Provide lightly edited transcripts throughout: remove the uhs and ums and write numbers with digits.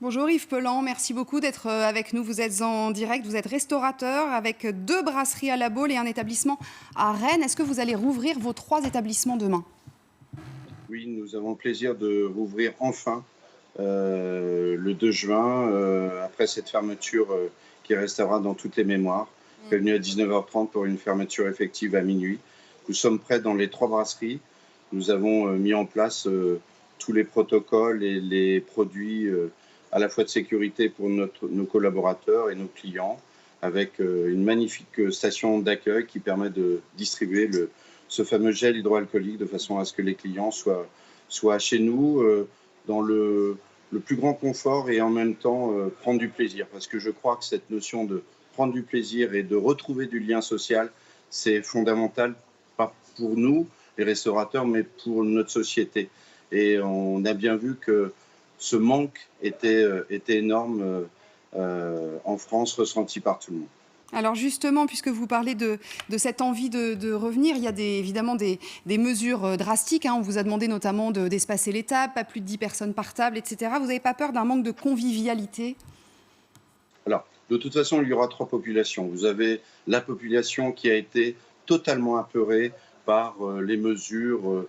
Bonjour Yves Pelan, merci beaucoup d'être avec nous. Vous êtes en direct, vous êtes restaurateur avec 2 brasseries à La Baule et un établissement à Rennes. Est-ce que vous allez rouvrir vos 3 établissements demain? Oui, nous avons le plaisir de rouvrir enfin le 2 juin, après cette fermeture qui restera dans toutes les mémoires, prévenue à 19h30 pour une fermeture effective à minuit. Nous sommes prêts dans les 3 brasseries. Nous avons mis en place tous les protocoles et les produits à la fois de sécurité pour nos collaborateurs et nos clients, avec une magnifique station d'accueil qui permet de distribuer ce fameux gel hydroalcoolique de façon à ce que les clients soient chez nous dans le plus grand confort et en même temps prendre du plaisir. Parce que je crois que cette notion de prendre du plaisir et de retrouver du lien social, c'est fondamental, pas pour nous, les restaurateurs, mais pour notre société. Et on a bien vu que ce manque était énorme en France, ressenti par tout le monde. Alors justement, puisque vous parlez de cette envie de revenir, il y a évidemment des mesures drastiques. On vous a demandé notamment d'espacer les tables, pas plus de 10 personnes par table, etc. Vous n'avez pas peur d'un manque de convivialité? Alors, de toute façon, il y aura 3 populations. Vous avez la population qui a été totalement apeurée par les mesures,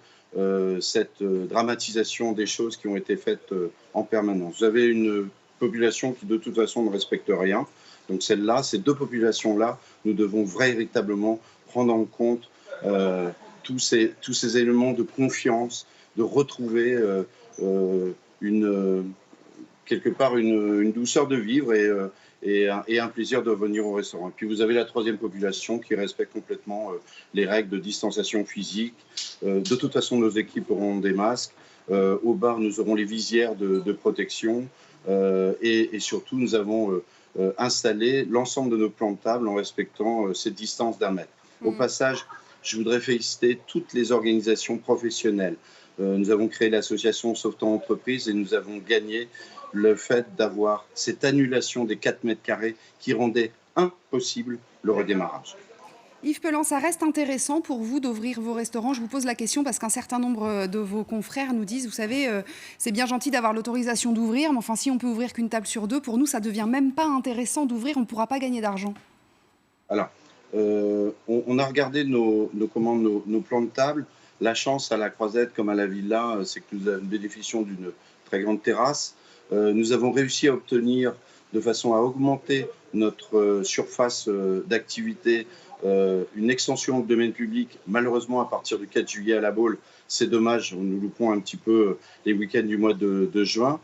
cette dramatisation des choses qui ont été faites en permanence. Vous avez une population qui, de toute façon, ne respecte rien. Donc celle-là, ces 2 populations-là, nous devons véritablement prendre en compte tous ces éléments de confiance, de retrouver une, quelque part une douceur de vivre et un plaisir de venir au restaurant. Et puis vous avez la 3e population qui respecte complètement les règles de distanciation physique. De toute façon, nos équipes auront des masques. Au bar, nous aurons les visières de protection. Et surtout, nous avons installé l'ensemble de nos plans de table en respectant cette distance d'1 mètre. Au passage, je voudrais féliciter toutes les organisations professionnelles. Nous avons créé l'association Sauvetant Entreprise et nous avons gagné le fait d'avoir cette annulation des 4 mètres carrés qui rendait impossible le redémarrage. Yves Pelan, ça reste intéressant pour vous d'ouvrir vos restaurants. Je vous pose la question parce qu'un certain nombre de vos confrères nous disent, vous savez, c'est bien gentil d'avoir l'autorisation d'ouvrir, mais enfin, si on peut ouvrir qu'une table sur 2, pour nous, ça devient même pas intéressant d'ouvrir, on ne pourra pas gagner d'argent. Alors, on a regardé nos plans de table. La chance à la Croisette comme à la Villa, c'est que nous bénéficions d'une très grande terrasse. Nous avons réussi à obtenir de façon à augmenter notre surface d'activité, une extension du domaine public. Malheureusement, à partir du 4 juillet à La Baule, c'est dommage, nous loupons un petit peu les week-ends du mois de juin,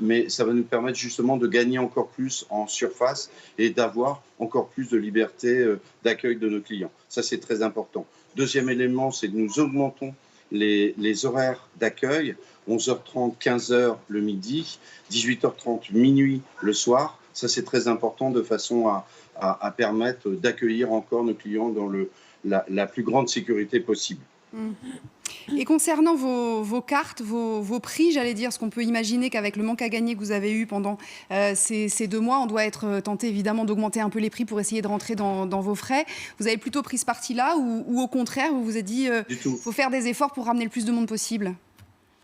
mais ça va nous permettre justement de gagner encore plus en surface et d'avoir encore plus de liberté d'accueil de nos clients. Ça, c'est très important. Deuxième élément, c'est que nous augmentons les horaires d'accueil, 11h30, 15h le midi, 18h30 minuit le soir. Ça, c'est très important de façon à permettre d'accueillir encore nos clients dans la plus grande sécurité possible. Et concernant vos cartes, vos prix, j'allais dire, ce qu'on peut imaginer qu'avec le manque à gagner que vous avez eu pendant ces 2 mois, on doit être tenté évidemment d'augmenter un peu les prix pour essayer de rentrer dans vos frais. Vous avez plutôt pris ce parti-là ou au contraire, vous vous êtes dit Du tout. faut faire des efforts pour ramener le plus de monde possible?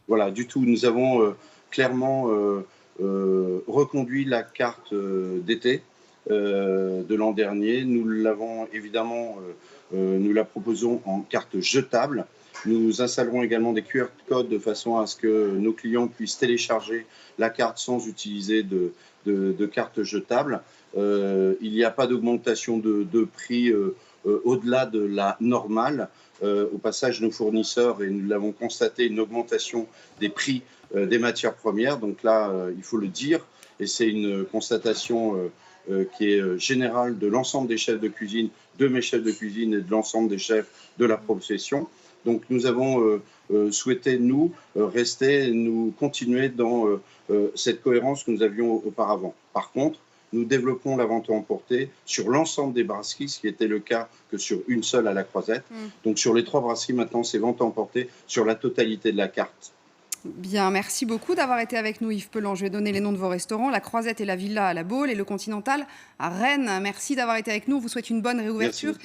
Voilà, du tout. Nous avons clairement reconduit la carte d'été de l'an dernier. Nous l'avons évidemment, nous la proposons en carte jetable. Nous installerons également des QR codes de façon à ce que nos clients puissent télécharger la carte sans utiliser de carte jetable. Il n'y a pas d'augmentation de prix au-delà de la normale. Au passage, nos fournisseurs, et nous l'avons constaté, une augmentation des prix des matières premières. Donc là, il faut le dire, et c'est une constatation qui est générale de l'ensemble des chefs de cuisine, de mes chefs de cuisine et de l'ensemble des chefs de la profession. Donc nous avons souhaité, nous, nous continuer dans cette cohérence que nous avions auparavant. Par contre, nous développons la vente à emporter sur l'ensemble des brasseries, ce qui était le cas que sur une seule à la Croisette. Donc sur les 3 brasseries, maintenant, c'est vente à emporter sur la totalité de la carte. Bien, merci beaucoup d'avoir été avec nous Yves Pelan. Je vais donner les noms de vos restaurants, la Croisette et la Villa à La Baule et le Continental à Rennes. Merci d'avoir été avec nous, on vous souhaite une bonne Merci réouverture. beaucoup.